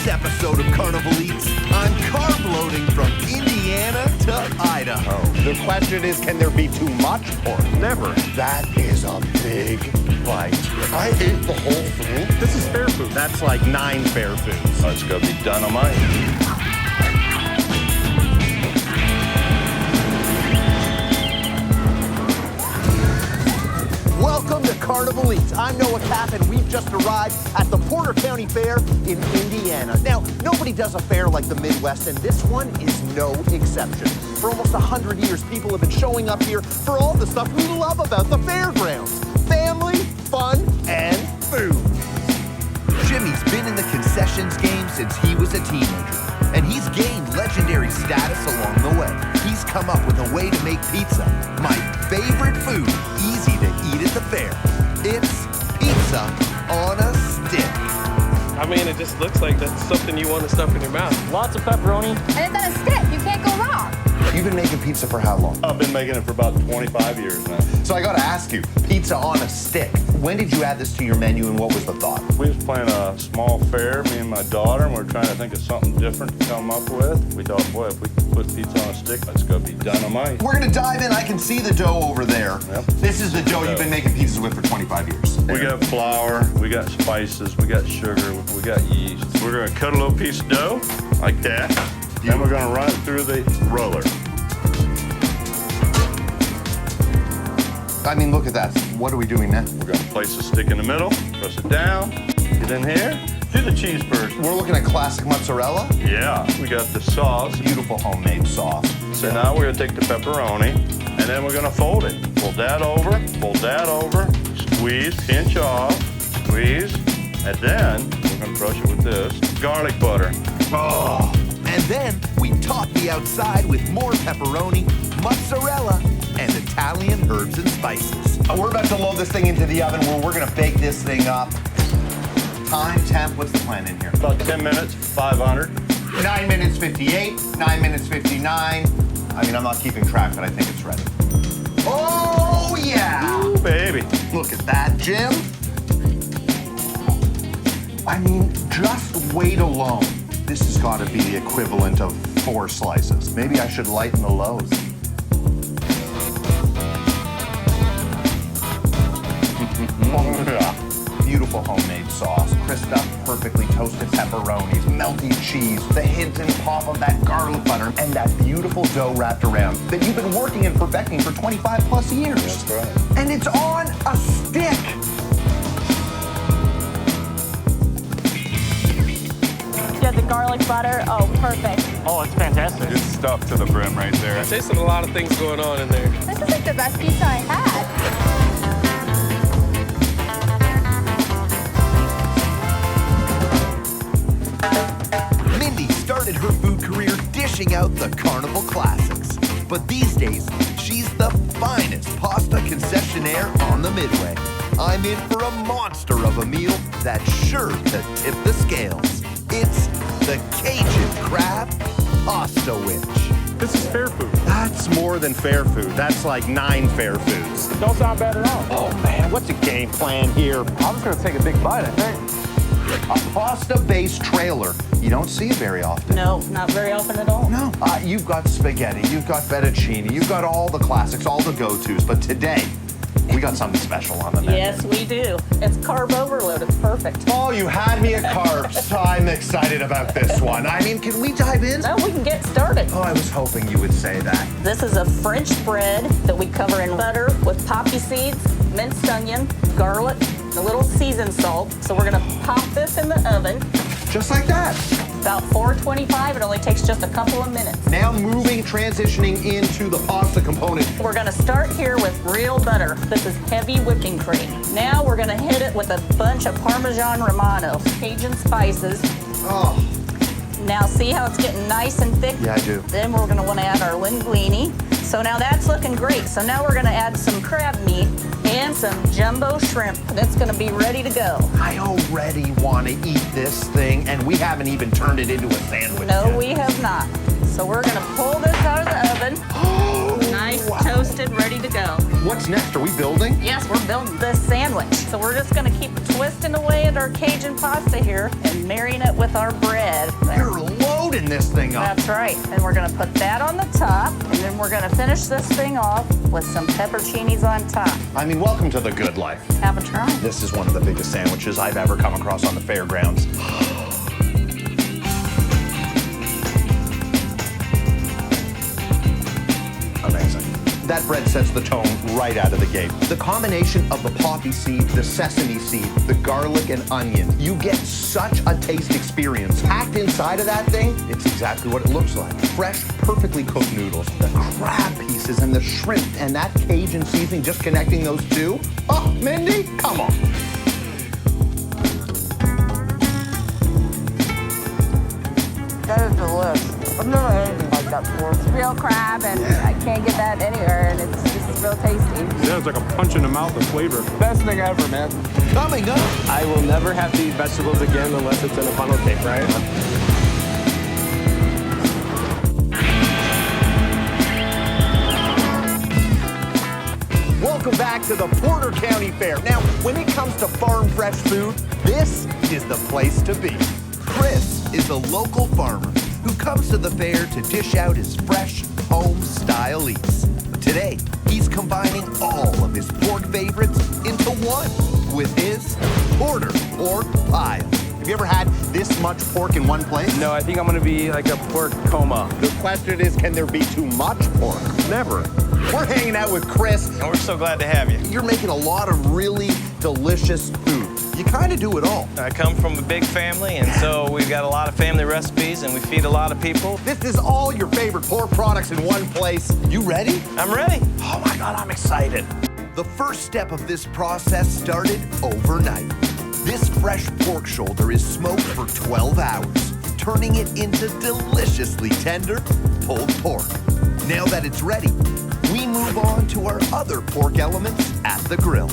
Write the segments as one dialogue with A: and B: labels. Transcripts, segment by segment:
A: episode of Carnival Eats, I'm carb loading from Indiana to Idaho.
B: The question is, can there be too much pork?
C: Never.
B: That is a big bite. I ate the whole thing.
C: This is fair food.
B: That's like 9 fair foods.
D: Let's go be dynamite.
A: Welcome to Carnival Eats. I'm Noah Kapp, and we've just arrived at the Porter County Fair in Indiana. Now, nobody does a fair like the Midwest, and this one is no exception. For almost 100 years, people have been showing up here for all the stuff we love about the fairgrounds. Family, fun, and food. Jimmy's been in the concessions game since he was a teenager, and he's gained legendary status along the way. He's come up with a way to make pizza, my favorite food, easy to eat at the fair. It's pizza on a stick.
C: I mean, it just looks like that's something you want to stuff in your mouth.
E: Lots of pepperoni.
F: And it's on a stick. You can't go wrong.
B: You've been making pizza for how long?
D: I've been making it for about 25 years now.
B: So I gotta ask you, pizza on a stick. When did you add this to your menu, and what was the thought?
D: We was planning a small fair, me and my daughter, and we're trying to think of something different to come up with. We thought, boy, if we could put pizza on a stick, let's go be dynamite.
B: We're gonna dive in. I can see the dough over there.
D: Yep.
B: This is the dough you've been making pizzas with for 25 years.
D: We got flour, we got spices, we got sugar, we got yeast. We're gonna cut a little piece of dough, like that. Then we're gonna run it through the roller.
B: I mean, look at that. What are we doing now?
D: We're gonna place a stick in the middle, press it down, get in here, do the cheese first.
B: We're looking at classic mozzarella.
D: Yeah, we got the sauce.
B: Beautiful homemade sauce.
D: So now we're gonna take the pepperoni, and then we're gonna fold it. Fold that over, squeeze, pinch off, squeeze, and then we're gonna brush it with this garlic butter.
B: Oh.
A: And then we top the outside with more pepperoni, mozzarella, and Italian herbs and spices.
B: We're about to load this thing into the oven where we're gonna bake this thing up. Time, temp, what's the plan in here?
D: About 10 minutes, 500.
B: 9 minutes 58, 9 minutes 59. I mean, I'm not keeping track, but I think it's ready. Oh, yeah!
D: Ooh, baby.
B: Look at that, Jim. I mean, just weight alone, this has got to be the equivalent of 4 slices. Maybe I should lighten the loaves. Beautiful homemade sauce, crisped up, perfectly toasted pepperonis, melty cheese, the hint and pop of that garlic butter, and that beautiful dough wrapped around that you've been working and perfecting for 25 plus years.
D: That's right.
B: And it's on a stick.
E: You got the garlic butter. Oh, perfect. Oh, it's fantastic.
G: It's stuffed to the brim right there.
C: I tasted a lot of things going on in there.
F: This is like the best pizza I had.
A: Mindy started her food career dishing out the carnival classics. But these days, she's the finest pasta concessionaire on the Midway. I'm in for a monster of a meal that's sure to tip the scales. It's the Cajun Crab Pasta Witch.
C: This is fair food.
B: That's more than fair food. That's like 9 fair foods.
E: Don't sound bad at all.
B: Oh man, what's the game plan here?
E: I'm just gonna take a big bite, I think.
B: A pasta-based trailer. You don't see it very often.
E: No, not very often at all.
B: No. You've got spaghetti, you've got fettuccine, you've got all the classics, all the go-tos. But today, we got something special on the menu.
E: Yes, we do. It's carb overload. It's perfect.
B: Oh, you had me at carbs. I'm excited about this one. I mean, can we dive in?
E: Now we can get started.
B: Oh, I was hoping you would say that.
E: This is a French bread that we cover in butter with poppy seeds, minced onion, garlic, a little seasoned salt. So we're gonna pop this in the oven.
B: Just like that.
E: About 425. It only takes just a couple of minutes.
B: Now transitioning into the pasta component.
E: We're gonna start here with real butter. This is heavy whipping cream. Now we're gonna hit it with a bunch of Parmesan Romano, Cajun spices.
B: Oh,
E: Now see how it's getting nice and thick?
B: yeah, I do.
E: Then we're gonna wanna add our linguine. So now that's looking great. So now we're gonna add some crab meat and some jumbo shrimp. That's gonna be ready to go.
B: I already want to eat this thing, and we haven't even turned it into a sandwich
E: No,
B: yet.
E: we have not. So we're gonna pull this out of the oven. Nice, toasted, ready to go.
B: What's next? Are we building?
E: Yes, we're building this sandwich. So we're just gonna keep twisting away at our Cajun pasta here. And marrying it with our bread.
A: You're loading this thing up.
E: That's right. And we're gonna put that on the top, and then we're gonna finish this thing off with some pepperoncinis on top.
B: I mean, welcome to the good life.
E: Have a try.
B: This is one of the biggest sandwiches I've ever come across on the fairgrounds. Amazing. That bread sets the tone right out of the gate. The combination of the poppy seed, the sesame seed, the garlic and onion, you get such a taste experience. Packed inside of that thing, it's exactly what it looks like. Fresh, perfectly cooked noodles, the crab pieces and the shrimp and that Cajun seasoning, just connecting those two. Oh, Mindy, come on.
F: That is delicious. I've never had anything like that before. It's real crab, and I can't get that anywhere, and it's just real tasty.
G: Yeah, it's like a punch in the mouth of flavor. Best thing ever, man.
A: Coming up.
C: I will never have to eat vegetables again unless it's in a funnel cake, right?
A: Welcome back to the Porter County Fair. Now, when it comes to farm fresh food, this is the place to be. Chris is a local farmer who comes to the fair to dish out his fresh, home-style eats. Today, he's combining all of his pork favorites into one with his Porter Pork Pile. Have you ever had this much pork in one place?
C: No, I think I'm gonna be like a pork coma.
A: The question is, can there be too much pork?
C: Never.
A: We're hanging out with Chris.
C: And we're so glad to have you.
A: You're making a lot of really delicious food. You kind of do it all.
C: I come from a big family, and so we've got a lot of family recipes, and we feed a lot of people.
A: This is all your favorite pork products in one place. You ready?
C: I'm ready.
A: Oh my God, I'm excited. The first step of this process started overnight. This fresh pork shoulder is smoked for 12 hours, turning it into deliciously tender pulled pork. Now that it's ready, we move on to our other pork elements at the grill.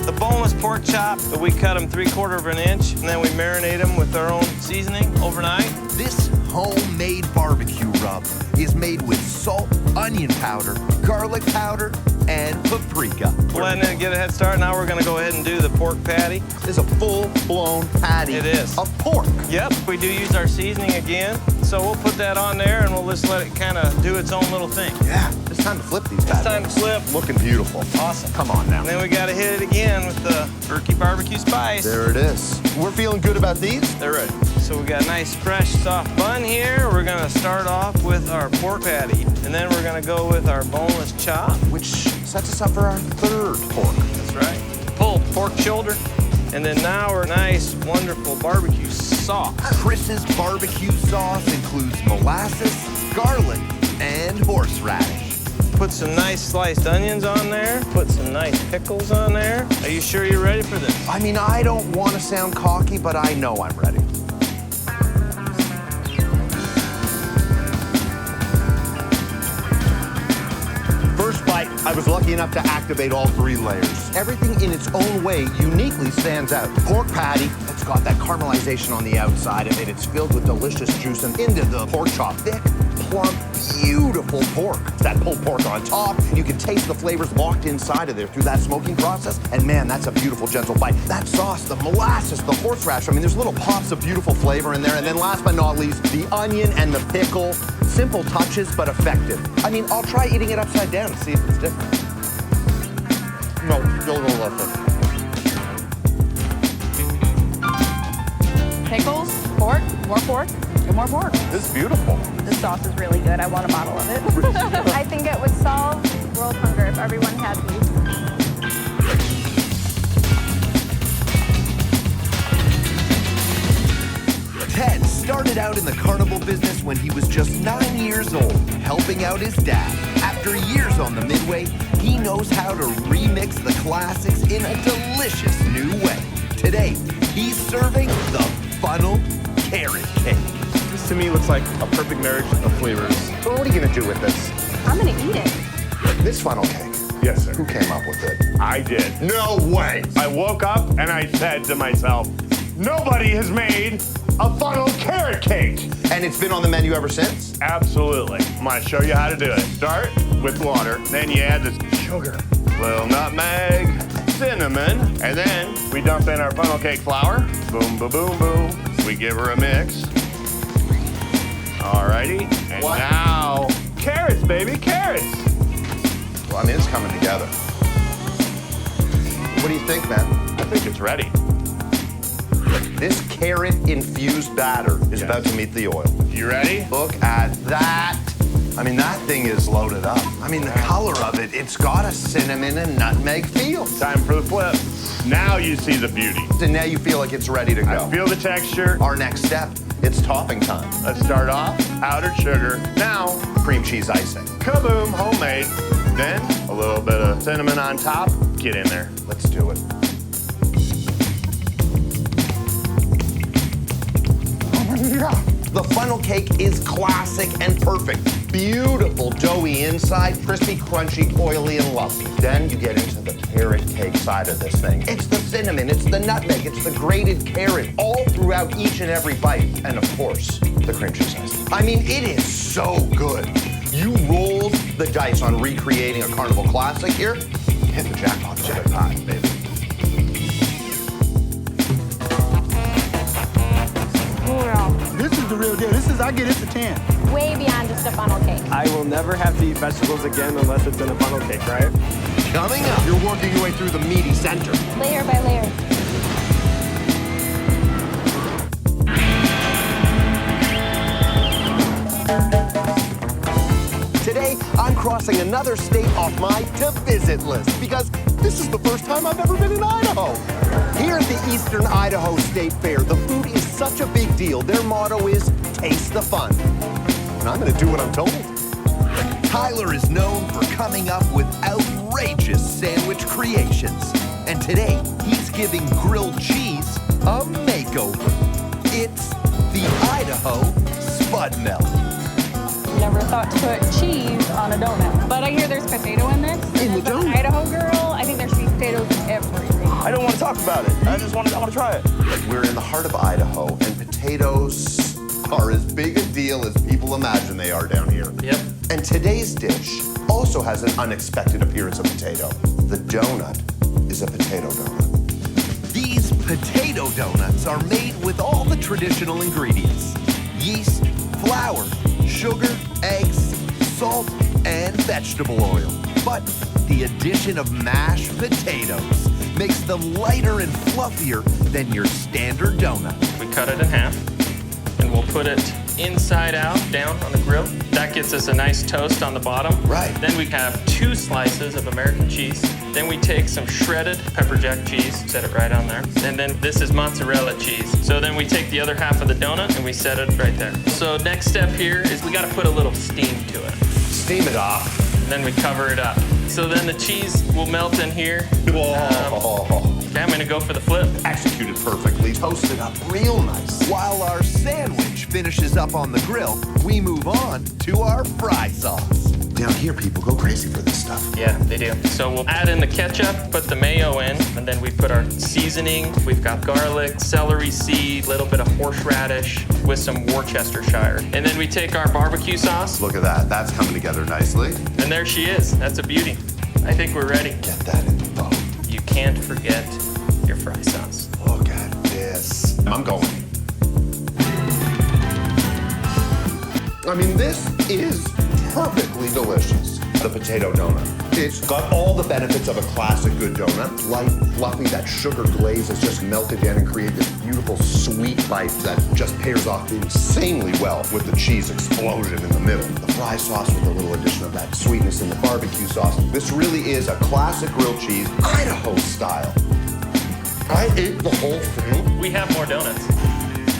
C: The boneless pork chop, we cut them 3/4 of an inch, and then we marinate them with our own seasoning overnight.
A: This homemade barbecue rub is made with salt, onion powder, garlic powder, and paprika.
C: Letting it get a head start. Now we're gonna go ahead and do the pork patty.
A: This is a full-blown patty
C: It is.
A: of pork.
C: Yep, we do use our seasoning again. So we'll put that on there, and we'll just let it kind of do its own little thing.
A: Yeah, it's time to flip these bad
C: It's time to
A: boys.
C: flip.
A: Looking beautiful.
C: Awesome.
A: Come on now.
C: And then we gotta hit it again with the turkey barbecue spice.
A: There it is. We're feeling good about these.
C: They're ready. So we got a nice, fresh, soft bun here. We're gonna start off with our pork patty, and then we're gonna go with our boneless chop.
A: Which sets us up for our third pork.
C: That's right. Pulled pork shoulder. And then now our nice, wonderful barbecue sauce.
A: Chris's barbecue sauce includes molasses, garlic, and horseradish.
C: Put some nice sliced onions on there. Put some nice pickles on there. Are you sure you're ready for this?
A: I mean, I don't want to sound cocky, but I know I'm ready. First bite, I was lucky enough to activate all 3 layers. Everything in its own way uniquely stands out. Pork patty, it's got that caramelization on the outside of it. It's filled with delicious juice, and into the pork chop, thick, plump, beautiful pork. It's that pulled pork on top. You can taste the flavors locked inside of there through that smoking process. And man, that's a beautiful, gentle bite. That sauce, the molasses, the horseradish, I mean, there's little pops of beautiful flavor in there. And then last but not least, the onion and the pickle. Simple touches, but effective. I mean, I'll try eating it upside down and see if it's different. No, still a little different.
F: Pickles, pork, more pork, and more pork.
A: This is beautiful.
F: This sauce is really good. I want a bottle of it. I think it would solve world hunger if everyone had these.
A: Ted started out in the carnival business when he was just 9 years old, helping out his dad. After years on the Midway, he knows how to remix the classics in a delicious new way. Today, he's serving the funnel carrot cake.
G: This to me looks like a perfect marriage of flavors.
A: So what are you gonna do with this?
F: I'm gonna eat it.
A: This funnel cake,
G: Yes, sir.
A: who came up with it?
G: I did.
A: No way!
G: I woke up and I said to myself, nobody has made a funnel carrot cake.
A: And it's been on the menu ever since?
G: Absolutely. I'm gonna show you how to do it. Start with water, then you add the sugar, little nutmeg, cinnamon, and then we dump in our funnel cake flour. Boom, boom, boom, boom. We give her a mix. Alrighty, and
B: What?
G: now, carrots, baby, carrots.
B: Well, I mean, it's coming together. What do you think, man?
G: I think it's ready.
B: This carrot-infused batter is about to meet the oil.
G: You ready?
B: Look at that. I mean, that thing is loaded up. I mean, the color of it, it's got a cinnamon and nutmeg feel.
G: Time for the flip. Now you see the beauty.
B: And now you feel like it's ready to go.
G: I feel the texture.
B: Our next step, it's topping time.
G: Let's start off, powdered sugar. Now,
B: Cream cheese icing.
G: kaboom, homemade. Then, a little bit of cinnamon on top. Get in there.
B: Let's do it. The funnel cake is classic and perfect. Beautiful doughy inside, crispy, crunchy, oily, and lovely. Then you get into the carrot cake side of this thing. It's the cinnamon, it's the nutmeg, it's the grated carrot, all throughout each and every bite. And of course, the cream cheese icing. I mean, it is so good. You rolled the dice on recreating a carnival classic here. Hit the jackpot. Jackpot, baby.
H: This is the real deal. I give this a 10.
I: Way beyond just a funnel cake.
C: I will never have to eat vegetables again unless it's in a funnel cake, right?
B: Coming up, you're working your way through the meaty center.
I: Layer by layer.
A: Today, I'm crossing another state off my to-visit list because this is the first time I've ever been in Idaho. Here at the Eastern Idaho State Fair, the food is such a big deal. Their motto is taste the fun. And I'm gonna do what I'm told.
J: Tyler is known for coming up with outrageous sandwich creations. And today, he's giving grilled cheese a makeover. It's the Idaho Spud Melt.
E: Never thought to put cheese on a donut. But I hear there's potato in this.
H: In the
E: As an
H: donut?
E: Idaho girl, I think there should be potatoes in everything.
C: I don't want to talk about it. I want to try it.
B: We're in the heart of Idaho, and potatoes are as big a deal as people imagine they are down here.
C: Yep.
B: And today's dish also has an unexpected appearance of potato. The donut is a potato donut.
J: These potato donuts are made with all the traditional ingredients: yeast, flour, sugar, eggs, salt, and vegetable oil. But the addition of mashed potatoes makes them lighter and fluffier than your standard donut.
K: We cut it in half, and we'll put it inside out, down on the grill. That gets us a nice toast on the bottom.
B: Right.
K: Then we have 2 slices of American cheese. Then we take some shredded pepper jack cheese, set it right on there. And then this is mozzarella cheese. So then we take the other half of the donut and we set it right there. So next step here is we gotta put a little steam to it.
B: Steam it off.
K: And then we cover it up. So then the cheese will melt in here. Okay, I'm gonna go for the flip.
B: Executed perfectly, toasted up real nice.
J: While our sandwich finishes up on the grill, we move on to our fry sauce.
B: Down here, people go crazy for this stuff.
K: Yeah, they do. So we'll add in the ketchup, put the mayo in, and then we put our seasoning. We've got garlic, celery seed, a little bit of horseradish with some Worcestershire. And then we take our barbecue sauce,
B: Look at that, that's coming together nicely.
K: and there she is. That's a beauty. I think we're ready.
B: Get that in the boat.
K: You can't forget your fry sauce.
B: Look at this. I'm going. I mean, this is perfectly delicious. The potato donut. It's got all the benefits of a classic good donut. Light, fluffy, that sugar glaze is just melted in and created this beautiful sweet bite that just pairs off insanely well with the cheese explosion in the middle. The fry sauce with a little addition of that sweetness in the barbecue sauce. This really is a classic grilled cheese, Idaho style. I ate the whole thing.
K: We have more donuts.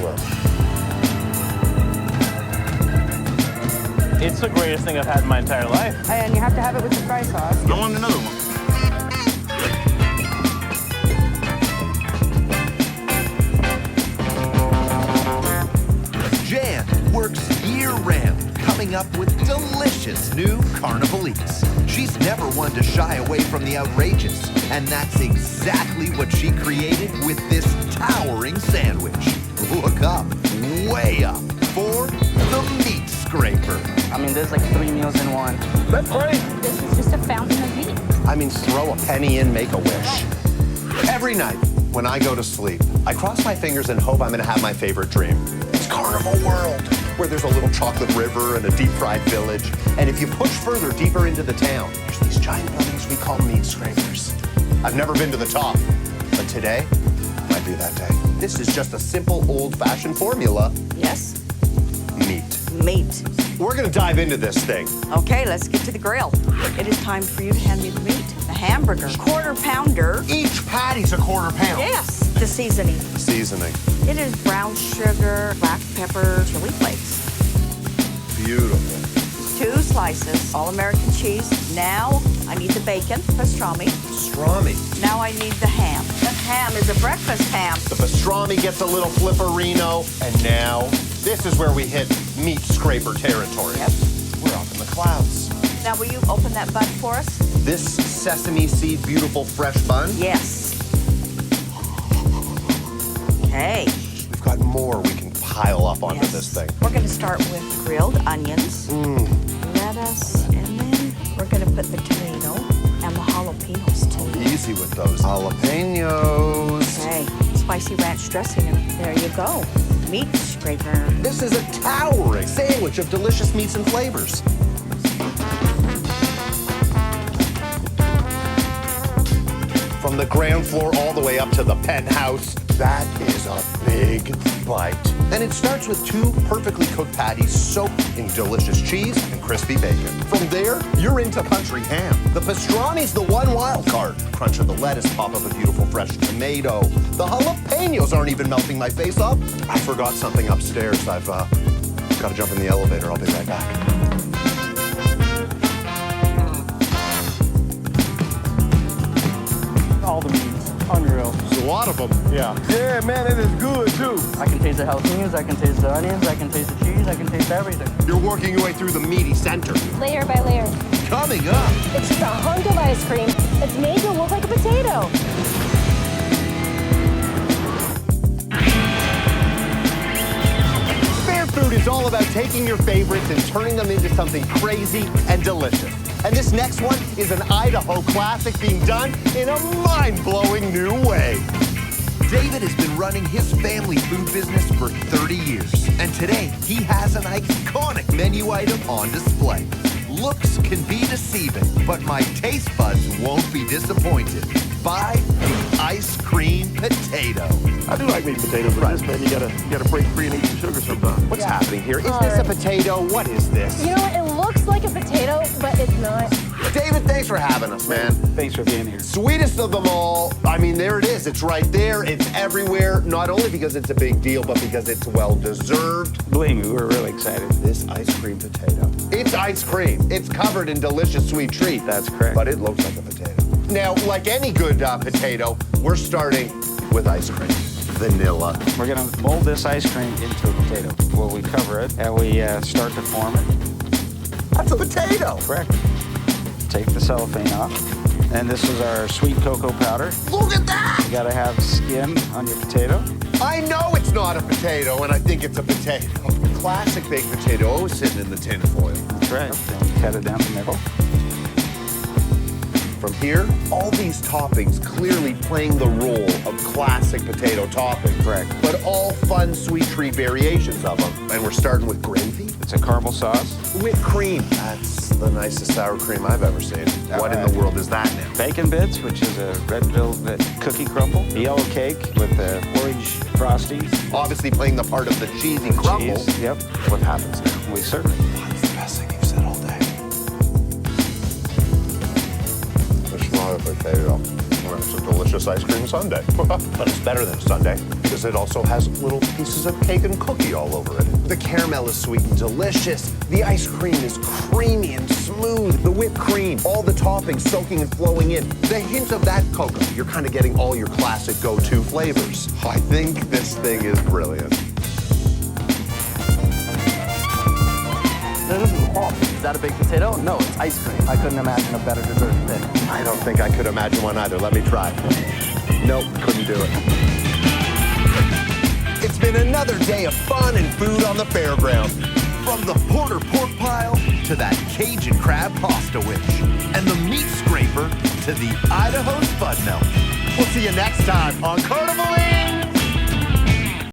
B: Well,
C: It's the greatest thing I've had in my entire life.
F: And you have to have it with the fry sauce.
H: I want another one.
J: Jan works year-round, coming up with delicious new carnival eats. She's never one to shy away from the outrageous, and that's exactly what she created with this towering sandwich. Look up, way up, for the meat scraper.
C: I mean, there's like 3 meals in one. That's great.
I: This is just a fountain of meat.
B: I mean, throw a penny in, make a wish. Every night,
A: when I go to sleep, I cross my fingers and hope I'm gonna have my favorite dream. It's Carnival World, where there's a little chocolate river and a deep-fried village. And if you push further, deeper into the town, there's these giant buildings we call meat scrapers. I've never been to the top, but today might be that day. This is just a simple, old-fashioned formula.
F: Yes?
A: Meat.
F: Meat.
A: We're gonna dive into this thing.
F: Okay, let's get to the grill. It is time for you to hand me the meat. The hamburger, quarter pounder.
A: Each patty's a quarter pound.
F: Yes. The seasoning.
A: Seasoning.
F: It is brown sugar, black pepper, chili flakes.
A: Beautiful.
F: 2 slices, all-American cheese. Now, I need the bacon, pastrami.
A: Pastrami.
F: Now I need the ham. The ham is a breakfast ham.
A: The pastrami gets a little flipperino, and now this is where we hit meat scraper territory.
F: Yep.
A: We're up in the clouds.
F: Now, will you open that bun for us?
A: This sesame seed beautiful fresh bun.
F: Yes. Okay.
A: We've got more we can pile up onto
F: Yes.
A: this thing.
F: We're going to start with grilled onions, lettuce, and then we're going to put the tomato and the jalapenos too.
A: Easy with those jalapenos.
F: Okay. Spicy ranch dressing, and there you go. Meat scraper.
A: This is a towering sandwich of delicious meats and flavors. From the ground floor all the way up to the penthouse, that is a big bite. And it starts with 2 perfectly cooked patties soaked in delicious cheese and crispy bacon. From there, you're into country ham. The pastrami's the one wild card. Crunch of the lettuce, pop of a beautiful fresh tomato. The jalapenos aren't even melting my face off. I forgot something upstairs. I've got to jump in the elevator. I'll be right back.
L: All the meats, unreal.
A: There's a lot of them.
L: Yeah. Yeah, man, it is good too. I can taste the jalapenos, I can taste the onions, I can taste the cheese, I can taste everything.
A: You're working your way through the meaty center.
I: Layer by layer.
A: Coming up.
I: It's just a hunk of ice cream. It's made to look like a potato.
A: Fair food is all about taking your favorites and turning them into something crazy and delicious. And this next one is an Idaho classic being done in a mind-blowing new way.
J: David has been running his family food business for 30 years, and today he has an iconic menu item on display. Looks can be deceiving, but my taste buds won't be disappointed. Buy the ice cream potato.
D: I do like meat and potatoes, but this, man, you gotta break free and eat some sugar sometimes.
A: What's happening here? Is this a potato? What is this?
I: You know what? It looks like a potato, but it's not.
A: David, thanks for having us, man.
L: Thanks for being here.
A: Sweetest of them all. I mean, there it is. It's right there. It's everywhere. Not only because it's a big deal, but because it's well-deserved.
L: Believe me, we're really excited.
A: This ice cream potato. It's ice cream. It's covered in delicious sweet treat.
L: That's correct.
A: But it looks like a potato. Now, like any good potato, we're starting with ice cream. Vanilla.
L: We're gonna mold this ice cream into a potato. Well, we cover it and we start to form it.
A: That's a potato.
L: Correct. Take the cellophane off. And this is our sweet cocoa powder.
A: Look at that!
L: You gotta have skin on your potato.
A: I know it's not a potato, and I think it's a potato. Classic baked potato, always sitting in the tin foil.
L: That's right. Then we cut it down the middle.
A: From here, all these toppings clearly playing the role of classic potato topping.
L: Correct.
A: But all fun sweet treat variations of them. And we're starting with gravy.
L: It's a caramel sauce.
A: Whipped cream. That's the nicest sour cream I've ever seen. What in the world is that now?
L: Bacon bits, which is a red velvet cookie crumble. A yellow cake with the orange frosting.
A: Obviously playing the part of the cheesy crumble.
L: Cheese. Yep.
A: What happens now?
L: We serve it.
A: That's the best thing you've said all day. It's not a potato. It's a delicious ice cream sundae. But it's better than a sundae because it also has little pieces of cake and cookie all over it. The caramel is sweet and delicious. The ice cream is creamy and smooth. The whipped cream, all the toppings soaking and flowing in. The hint of that cocoa. You're kind of getting all your classic go-to flavors. I think this thing is brilliant.
L: This is awesome. Is that a baked potato? No, it's ice cream. I couldn't imagine a better dessert thing.
A: I don't think I could imagine one either. Let me try. Nope, couldn't do it. It's been another day of fun and food on the fairground.
J: From the porter pork pile to that Cajun crab pasta wish, and the meat scraper to the Idaho spud melt.
A: We'll see you next time on Carnival Eats.